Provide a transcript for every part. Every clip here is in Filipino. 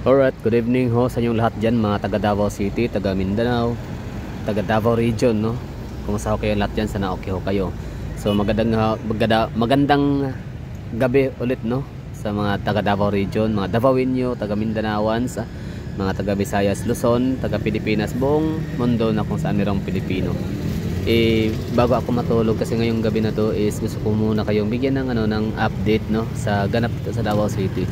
Alright, good evening ho sa inyong lahat dyan, mga taga Davao City, taga Mindanao, taga Davao Region, no? Kumusta ho kayo lahat dyan, sana okay ho kayo. So magandang gabi ulit, no? Sa mga taga Davao Region, mga Davaoenyo, taga Mindanaoans, mga taga Visayas, Luzon, taga Pilipinas, buong mundo na kung saan mayroong Pilipino. Bago ako matulog, kasi ngayong gabi na to is gusto ko muna kayong bigyan ng ng update, no, sa ganap dito sa Davao City.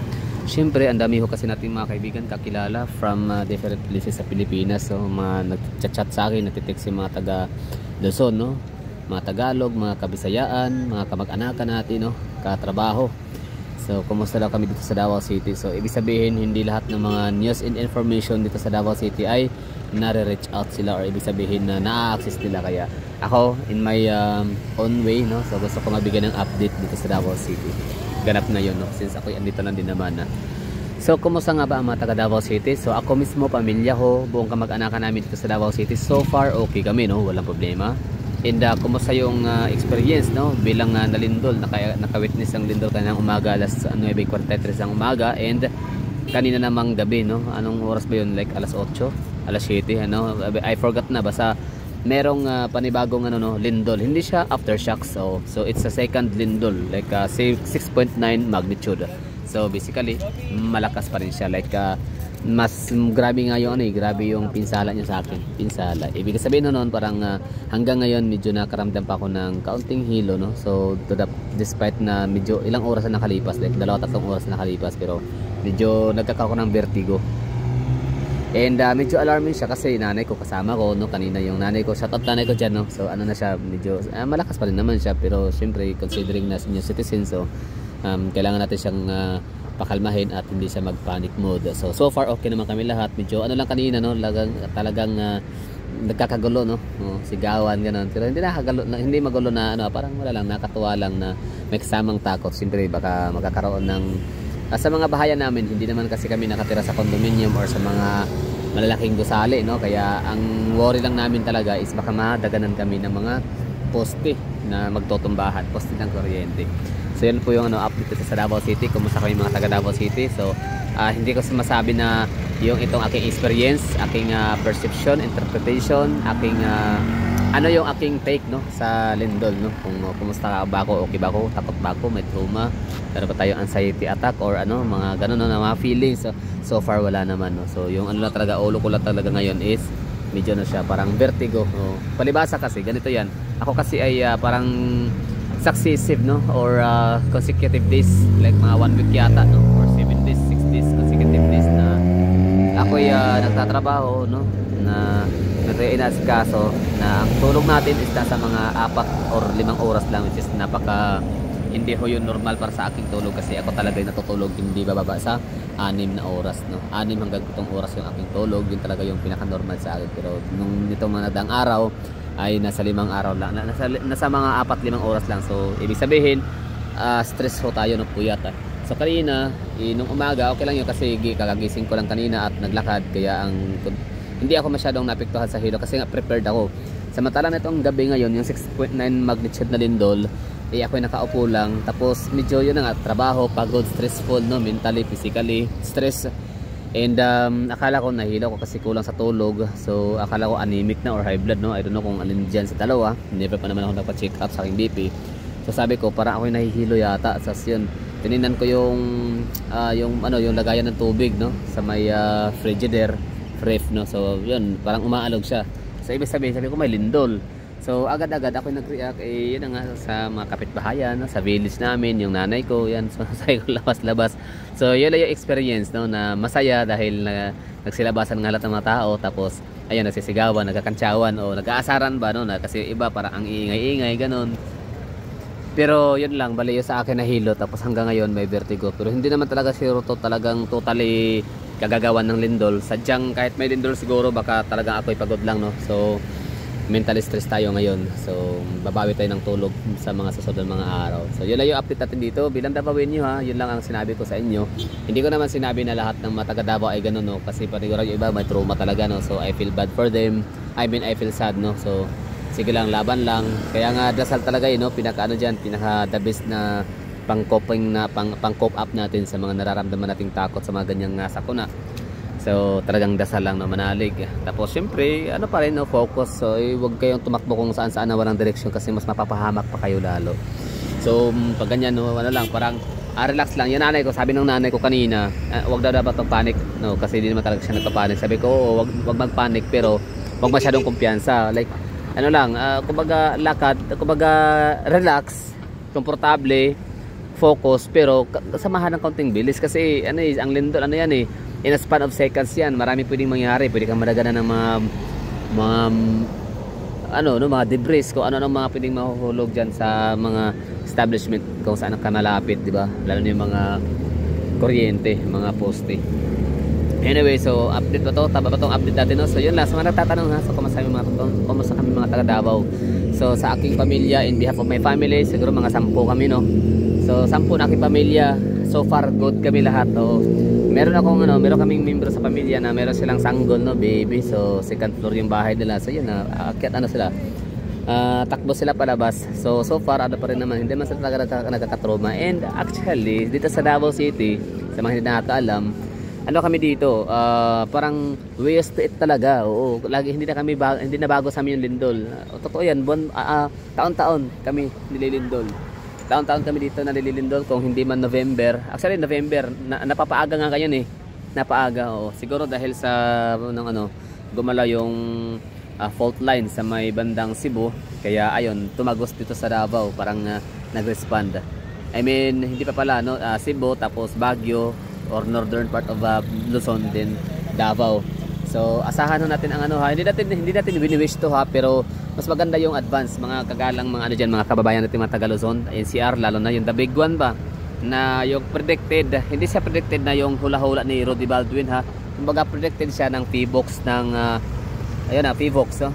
Siyempre, ang dami ho kasi natin mga kaibigan kakilala from different places sa Pilipinas. So, mga nag-chat sa akin, nagtitext yung mga taga Luzon, no? Mga Tagalog, mga Kabisayaan, mga kamag-anakan natin, no? Katrabaho. So, kumusta daw kami dito sa Davao City? So, ibig sabihin, hindi lahat ng mga news and information dito sa Davao City ay nare-reach out sila, or ibig sabihin na na-access nila. Kaya ako, in my own way, no? So, gusto ko mabigyan ng update dito sa Davao City. Ganap na yun, no? Since ako andito lang din naman na. So, kumusta nga ba ang mga taga Davao City? So, ako mismo, pamilya ko, buong kamag-anakan namin dito sa Davao City, so far okay kami, no? Walang problema. And kumusta yung experience, no? Bilang nalindol, naka-witness ang lindol kanina umaga, alas 9:43 ang umaga, and kanina namang gabi, no? Anong oras ba yun? Like alas 8, alas 7, ano? I forgot na, basta merong panibagong lindol. Hindi siya aftershocks, so it's a second lindol, like 6.9 magnitude. So basically malakas pa rin siya, like mas grabe nga yung grabe yung pinsala niya sa akin. Pinsala, ibig sabihin noon parang hanggang ngayon medyo nakaramdam pa ako ng kaunting hilo, no? So despite na medyo ilang oras na nakalipas, like 2-3 oras na nakalipas, pero medyo nagkakaroon ng vertigo. And medyo alarming siya kasi nanay ko kasama ko, no? Kanina yung nanay ko, shout out nanay ko dyan, no? So ano na siya, medyo malakas pa rin naman siya, pero syempre considering na senior citizen, so kailangan natin siyang pakalmahin at hindi siya mag panic mode. So far okay naman kami lahat. Medyo lang kanina, no? Talagang nagkakagulo, no? Sigawan gano'n, pero hindi nakakagulo, hindi magulo na parang wala lang, nakatuwa lang na may kasamang takot. Syempre baka magkakaroon ng sa mga bahayan namin, hindi naman kasi kami nakatira sa condominium or sa mga malalaking gusali, no? Kaya ang worry lang namin talaga is baka madaganan kami ng mga poste na magtotumbahan, poste ng kuryente. So yun po yung update sa Davao City. Kumusta kami mga taga Davao City? So hindi ko masabi na yung itong aking experience, aking perception, interpretation, aking yung aking take, no, sa lindol, no? Kung kumusta ba ako, okay ba ako, takot ba ako, may trauma, pero ba tayo anxiety attack or mga ganun, no, na mga feelings. So far wala naman, no? So yung na talaga, ulo ko lang talaga ngayon is medyo na siya parang vertigo, no? Palibasa kasi ganito yan, ako kasi ay parang successive, no, or consecutive days, like mga 1 week yata, no, or 7 days, 6 days consecutive days na ako ay nagtatrabaho, no, na nagre-inasikaso na ang tulog natin is nasa mga 4 or 5 oras lang, which is napaka hindi ho yun normal para sa aking tulog, kasi ako talaga ay natutulog hindi bababa sa 6 na oras, no? 6 hanggang 7 oras yung aking tulog, yun talaga yung pinaka-normal sa akin. Pero nung nitong mga nagdaang araw ay nasa 5 araw lang, nasa mga 4-5 oras lang. So ibig sabihin stress ho tayo, no, puyat. So kanina nung umaga okay lang yun, kasi kakagising ko lang kanina at naglakad, kaya hindi ako masyadong napektuhan sa hilo kasi nga prepared ako. Samantalang itong gabi ngayon, yung 6.9 magnitude na lindol, ako'y nakaupo lang, tapos medyo yun nga, trabaho, pagod, stressful, no, mentally, physically, stress. And akala ko nahilo ko kasi kulang sa tulog. So akala ko anemic na or high blood, no? I don't know kung alin dyan sa dalawa. Never pa naman ako nagpa-check up sa aking BP. So sabi ko, parang ako'y nahihilo yata. So yun, tininan ko yung lagayan ng tubig, no, sa may frigidaire, ref, no. So yun, parang umaalog siya. So ibig sabihin, sabi ko may lindol. So agad-agad ako nag-react, yun nga, sa mga kapitbahayan, no, sa village namin, yung nanay ko, yan, so sabi ko labas-labas. So yun lang yung experience, no, na masaya dahil nagsilabasan nga lahat ng mga tao, tapos ayun, nagsisigawan, nagkakantsawan o nag-aasaran ba, no, na kasi iba parang ang iingay-ingay ganun. Pero yun lang, bali sa akin na hilo, tapos hanggang ngayon may vertigo. Pero hindi naman talaga siguro talagang totally kagagawan ng lindol. Sadyang kahit may lindol siguro baka talagang ako'y pagod lang, no. So mentally stress tayo ngayon. So babawi tayo ng tulog sa mga susunod mga araw. So yun lang yung update natin dito bilang Davaoenyo, ha. Yun lang ang sinabi ko sa inyo. Hindi ko naman sinabi na lahat ng mga taga Davao ay ganun, no, kasi panigurado yung iba may trauma talaga, no. So I feel bad for them. I feel sad, no. So sige lang, laban lang. Kaya nga dasal talaga yun, no, pinaka the best na pang-coping na pang-cope up natin sa mga nararamdaman nating takot sa mga ganyang sakuna. So talagang dasal lang na manalig. Tapos syempre ano pa rin, no, focus. So huwag kayong tumakbo kung saan saan na walang direksyon kasi mas mapapahamak pa kayo lalo. So pag ganyan, no, ano lang, parang relax lang. Yung nanay ko, sabi ng nanay ko kanina, wag daw dapat mag-panic, no, kasi hindi naman talaga siya nagpa-panic. Sabi ko, oo, wag mag-panic pero wag masyadong kumpiyansa. Like ano lang, kumbaga lakad, kumbaga relax, komportable, focus, pero samahan ng kaunting bilis kasi ano ang lindol, ano yan in a span of seconds yan, marami pwedeng mangyari. Pwede kang madaganan ng mga ano, no, mga debris, kung ano mga pwedeng mahuhulog dyan sa mga establishment kung saan ka malapit, di ba? Lalo na yung mga kuryente, mga poste. Anyway, so update ba to? Tama ba tong update natin, no? So yun lang, sa mga nagtatanong ha, so kumusta kami mga taga Davao? So sa aking pamilya, in behalf of my family, siguro mga 10 kami, no? So 10 na aking pamilya, so far good kami lahat, no? Meron kaming membro sa pamilya na meron silang sanggol, no, baby. So second floor yung bahay nila. So yun na, akyat ano sila. Takbo sila palabas. So far ano pa rin naman, hindi man sila nagkakatroma. And actually dito sa Davao City, sa mga hindi nakakaalam, ano kami dito, parang we used to it talaga. Oo, lagi hindi na bago sa amin yung lindol. Totoo yan, taon-taon kami nililindol. Taon-taon kami dito nalilindol, kung hindi man November. Actually November, napapaaga nga kayo napaaga. Oo. Siguro dahil sa gumalaw yung fault line sa may bandang Cebu, kaya ayun, tumagos dito sa Davao, parang nag-respond. I mean, hindi pa pala, no, Cebu, tapos Baguio or northern part of Luzon, din Davao. So asahan natin ang hindi natin wini-wish to, pero mas maganda yung advance, mga kagalang mga mga kababayan natin mga taga Luzon, NCR, lalo na yung the big one ba, na yung predicted, hindi siya predicted na yung hula-hula ni Rudy Baldwin, ha. Kumbaga predicted siya ng PBOX ng PBOX, no?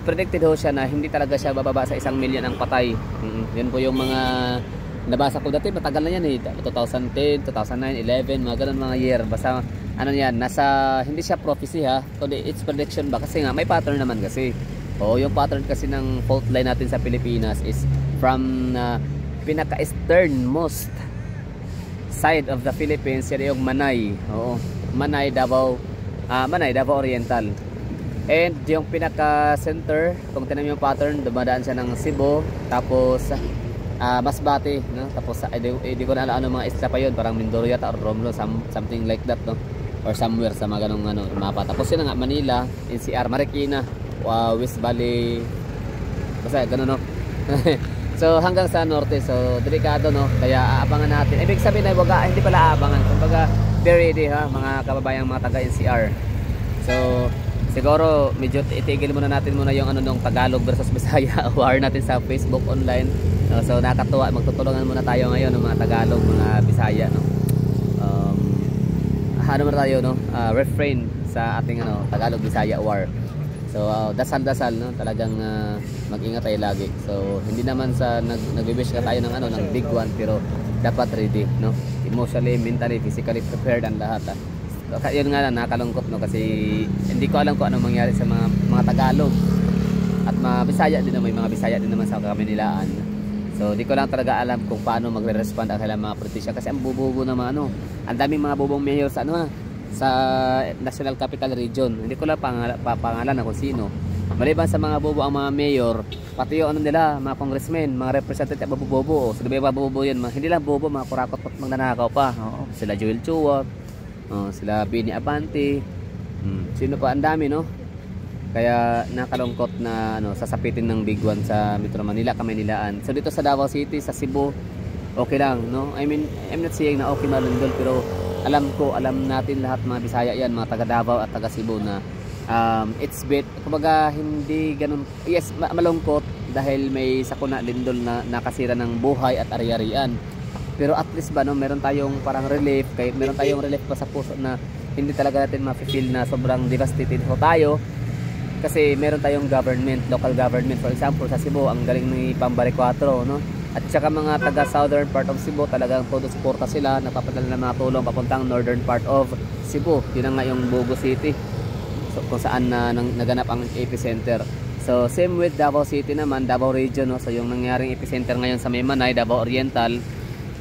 Predicted ho siya na hindi talaga siya bababa sa 1 million ang patay. Yun po yung mga nabasa ko dati, matagal na yan 2010, 2009, 11, mga ganun mga year. Basta hindi siya prophecy, ha, kundi it's prediction ba, kasi nga may pattern naman kasi. Yung pattern kasi ng fault line natin sa Pilipinas is from pinaka-easternmost side of the Philippines, yan yung Manay. Manay, Davao Oriental. And yung pinaka-center, kung tinan mo yung pattern, dumadaan siya ng Cebu, tapos Masbate, no? Tapos di ko na alam mga isla pa yun, parang Mindoro yata or Romlo, something like that, no? Or somewhere sa mga ganong mapa. Tapos yun nga, Manila, NCR, Marikina, West Valley, basta gano'n, no? So hanggang sa norte, so delikado, no? Kaya aabangan natin. Ibig sabihin na hindi pala aabangan, kumbaga be ready, ha, mga kababayang mga taga NCR. So siguro medyo itigil muna natin yung nung Tagalog versus Bisaya war natin sa Facebook online. So nakakatuwa, magtutulungan muna tayo ngayon ng mga Tagalog, mga Bisaya, no? Muna tayo, no? Refrain sa ating Tagalog Bisaya war. So dasal-dasal, no? Talagang mag-ingat tayo lagi. So hindi naman sa nag-wish ka tayo ng big one, pero dapat ready, no? Emotionally, mentally, physically prepared ang lahat. Yun nga lang, nakakalungkot, no? Kasi hindi ko alam kung anong mangyari sa mga Tagalog at mga Bisaya din, may mga Bisaya din naman sa Kaminilaan. So di ko lang talaga alam kung paano magre-respond ang kailang mga politisya, kasi ang bububo naman, ang daming mga bubong mayor sa sa National Capital Region. Hindi ko lang pangalan na kung sino. Maliban sa mga bobo ang mga mayor, pati yung nila, mga congressmen, mga representative bobo. So diba yung bobo yun, hindi lang bobo, mga kurakot at magnanakaw pa. Sila Joel Chua, sila Bini Abante, sino pa, ang dami, no? Kaya nakalungkot na sasapitin ng big one sa Metro Manila, Kaminilaan. So dito sa Davao City, sa Cebu, okay lang, no? I mean, I'm not saying na okay malundol, pero alam natin lahat mga Bisaya yan, mga taga Davao at taga Cebu, na it's bit, kumbaga hindi ganun, yes, malungkot dahil may sakuna lindol na nakasira ng buhay at ari-arian. Pero at least ba, no, meron tayong parang relief, kahit meron tayong relief pa sa puso na hindi talaga natin ma-feel na sobrang devastated ho tayo. Kasi meron tayong government, local government. For example, sa Cebu, ang galing ni Pambare 4, no? At saka mga taga southern part of Cebu, talagang todo suporta sila, napapadala ng mga tulong papuntang northern part of Cebu. Yun nga yung Bogo City, so, kung saan naganap ang epicenter. So same with Davao City naman, Davao region, no? So yung nangyaring epicenter ngayon sa Manay, Davao Oriental,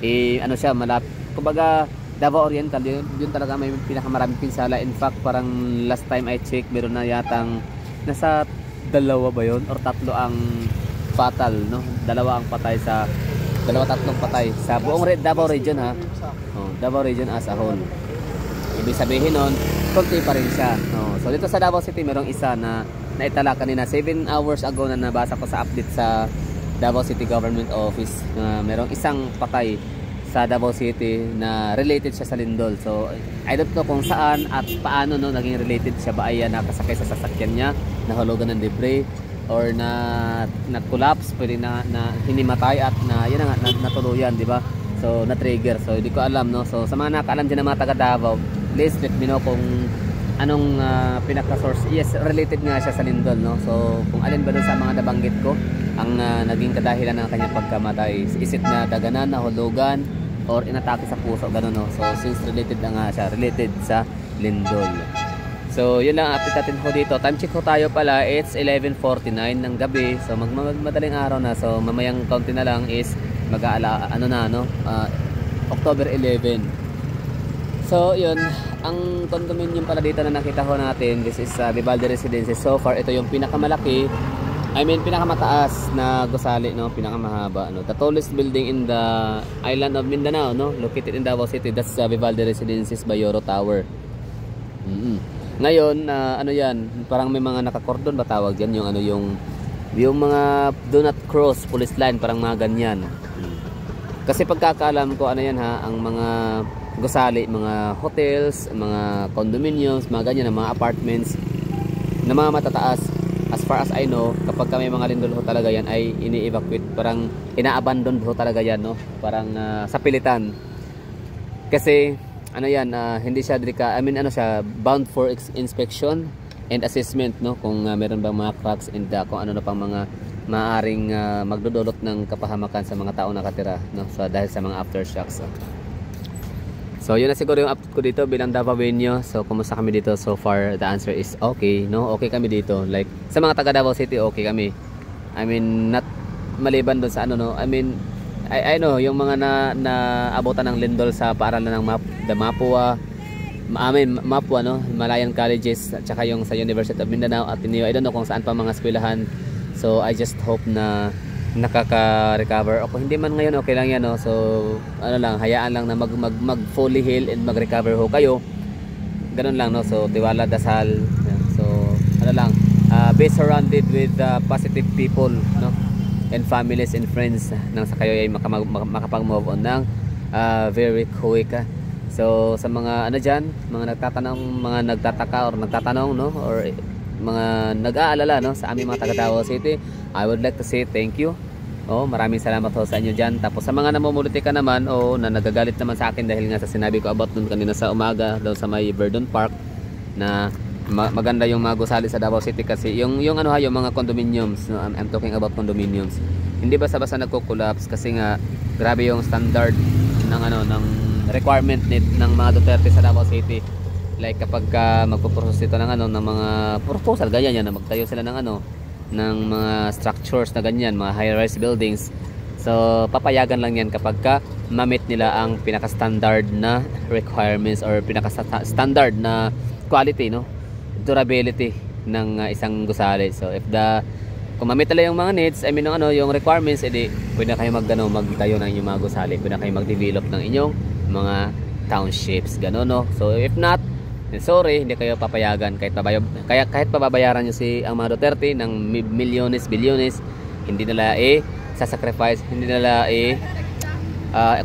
siya malapit. Kumbaga Davao Oriental, yun talaga may pinakamaraming pinsala. In fact, parang last time I check, meron na yatang nasa dalawa ba yun or tatlo ang fatal, no? Dalawa ang patay sa tatlong patay sa buong Davao region, ha. Oh, Davao region as a whole. Ibig sabihin nun, konti pa rin siya. Oh, so dito sa Davao City, merong isa na naitala kanina 7 hours ago na nabasa ko sa update sa Davao City Government Office. Merong isang patay sa Davao City na related siya sa lindol. So I don't know kung saan at paano, no, naging related siya. Ba ay nakasakay sa sasakyan niya, nahulugan ng debris, or na-collapse, pwede na hinimatay at na yun na nga, natuluyan, di ba? So na-trigger. So hindi ko alam, no. So sa mga nakaalam dyan ng mga taga Davao, please let me know kung anong pinaka-source. Yes, related nga siya sa lindol, no. So kung alin ba doon sa mga nabanggit ko ang naging kadahilan ng kanyang pagkamatay, is it na daganan, nahulugan, or inatake sa puso, gano'n, no. So since related na nga siya, related sa lindol. So yun lang update natin ko dito. Time check ko tayo pala, it's 11:49 ng gabi. So madaling araw na. So mamayang kaunti na lang is October 11. So yun, ang condominium pala dito na nakita ko natin, this is Vivaldi Residences. So far ito yung pinakamalaki, pinakamataas na gusali, no, pinakamahaba, no. The tallest building in the island of Mindanao, no, located in Davao City. That's Vivaldi Residences Bayoro Tower. Ngayon, yan, parang may mga nakakordon ba tawag diyan, yung mga do not cross police line, parang mga ganyan. Kasi pagkakaalam ko, ang mga gusali, mga hotels, mga condominiums, mga ganyan, mga apartments na mga matataas, as far as I know, kapag may mga lindol ho talaga yan ay ini-evacuate, parang ina-abandon ho talaga yan, no? Parang sa pilitan. Kasi hindi siya bound for inspection and assessment, no? Kung meron bang mga cracks and kung ano na pang mga maaring magdudulot ng kapahamakan sa mga tao nakatira, no? So dahil sa mga aftershocks. So yun na siguro yung update ko dito bilang Davaoenyo. So kumusta kami dito so far? The answer is okay, no? Okay kami dito. Like sa mga taga Davao City, okay kami. Not maliban doon sa I know yung mga abutan ng lindol sa paaralan ng Mapua, no? Malayan Colleges at saka yung sa University of Mindanao at I don't know kung saan pa mga eskwelahan. So I just hope na nakaka-recover. O kung hindi man ngayon, okay lang yan, no? So hayaan lang na mag fully heal and mag-recover ho kayo. Ganun lang, no? So tiwala, dasal. So be surrounded with positive people, no? And families and friends nang sa kayo ay makapag-move on ng very quick. So sa mga mga nagtataka or nagtatanong, no, or mga nag-aalala, no, sa aming mga taga Davao City, I would like to say thank you. Maraming salamat ho sa inyo dyan. Tapos sa mga namumulitika naman na nagagalit naman sa akin dahil nga sa sinabi ko about dun kanina sa umaga doon sa may Verdun Park na maganda yung mga gusali sa Davao City kasi yung mga condominiums, no? I'm talking about condominiums. Hindi basta-basta nagko-collapse kasi nga grabe yung standard ng requirement ng mga Duterte sa Davao City. Like kapag magpo-process ito ng mga proposal ganyan na magtayo sila ng mga structures na ganyan, mga high-rise buildings. So papayagan lang yan kapag ma-meet nila ang pinaka-standard na requirements or pinaka-standard na quality, no, durability ng isang gusali. So if kung ma-meet nila yung mga needs, yung requirements, edi pwede na kayo magtayo ng inyong mga gusali, pwede na kayo mag-develop ng inyong mga townships, gano'n, no. So if not, sorry, hindi kayo papayagan kahit pababayaran nyo ang mga Duterte ng milyones, bilyones, hindi nila sasacrifice, hindi nila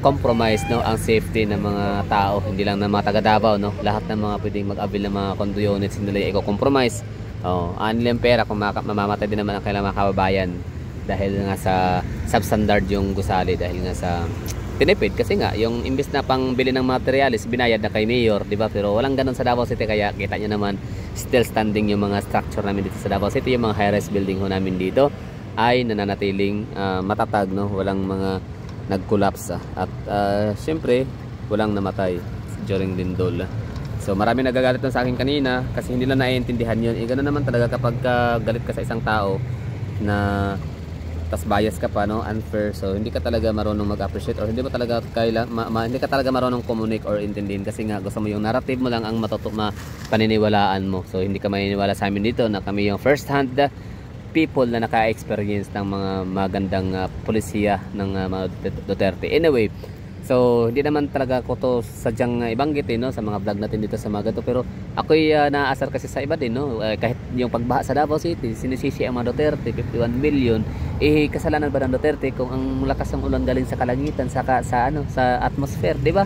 compromise, no, ang safety ng mga tao, hindi lang ng mga taga Davao, no. Lahat ng mga pwedeng mag-avail ng mga condo units hindi nila i-compromise. Nilang pera kung mamamatay din naman ang kailang mga kababayan dahil nga sa substandard yung gusali, dahil nga sa tinipid, kasi nga yung imbis na pang bili ng materialis binayad na kay mayor, di ba? Pero walang ganun sa Davao City, kaya kita nyo naman still standing yung mga structure namin dito sa Davao City. Yung mga high-rise building ho namin dito ay nananatiling matatag, no? Walang mga nag-collapse at syempre walang namatay during lindol. So marami nagagalit sa akin kanina kasi hindi lang naiintindihan yun. Ganoon naman talaga kapag galit ka sa isang tao na tas bias ka pa, no, unfair, so hindi ka talaga marunong mag-appreciate or hindi mo talaga hindi ka talaga marunong communicate or intindihin kasi nga gusto mo yung narrative mo lang ang paniniwalaan mo. So hindi ka maniniwala sa amin dito na kami yung first hand people na naka-experience ng mga magandang polisiya ng mga Duterte. Anyway, so hindi naman talaga ko to sadyang ibanggit no, sa mga vlog natin dito sa mga ganito, pero ako'y naaasar kasi sa iba din, no. Kahit yung pagbaha sa Davao City, sinisisi ang mga Duterte, 51 million, kasalanan ba ng Duterte kung ang lakas ng ulan galing sa kalangitan, sa atmosphere, di ba?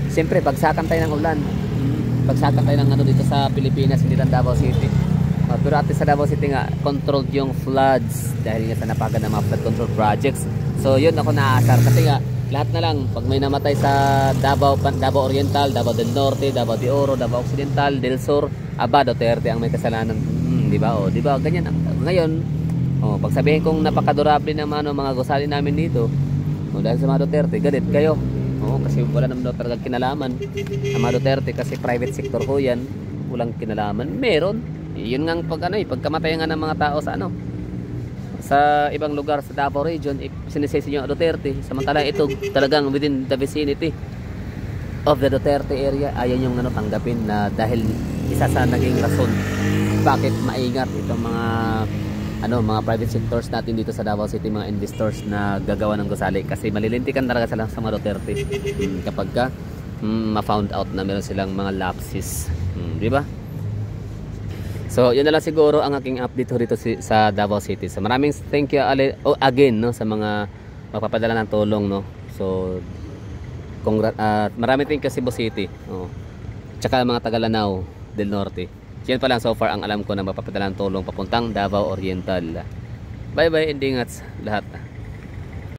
Siyempre bagsakan tayo ng ulan, bagsakan tayo ng dito sa Pilipinas, hindi lang Davao City. Pero at sa Davao City nga, controlled yung floods dahil nga sa napaganda ng mga flood control projects. So yun ako naaasar kasi nga lahat na lang, pag may namatay sa Davao Oriental, Davao del Norte, Davao de Oro, Davao Occidental, del Sur, Duterte ang may kasalanan. Di ba? Di ba? Ganyan ngayon. Pag sabihin kong napakadurable ng mga gusali namin dito, dahil sa mga Duterte, galit kayo. Kasi wala naman daw talagang kinalaman ang mga Duterte kasi private sector ko yan, walang kinalaman. Meron. Yun nga pagkamatay nga ng mga tao sa ibang lugar sa Davao region, sinisisi nyo Duterte, samantala ito talagang within the vicinity of the Duterte area. Ayan yung tanggapin na dahil isa sa naging rason bakit maingat itong mga private sectors natin dito sa Davao City, mga investors na gagawa ng gusali, kasi malilintikan talaga sila sa mga Duterte kapag ma-found out na meron silang mga lapses, di ba? So, yun na lang siguro ang aking update dito sa Davao City. So, maraming thank you again, no, sa mga magpapadala ng tulong, no. So, maraming thank you Cebu City, tsaka mga taga Lanao del Norte. Yan pa lang so far ang alam ko na magpapadala ng tulong papuntang Davao Oriental. Bye bye, and ingat lahat.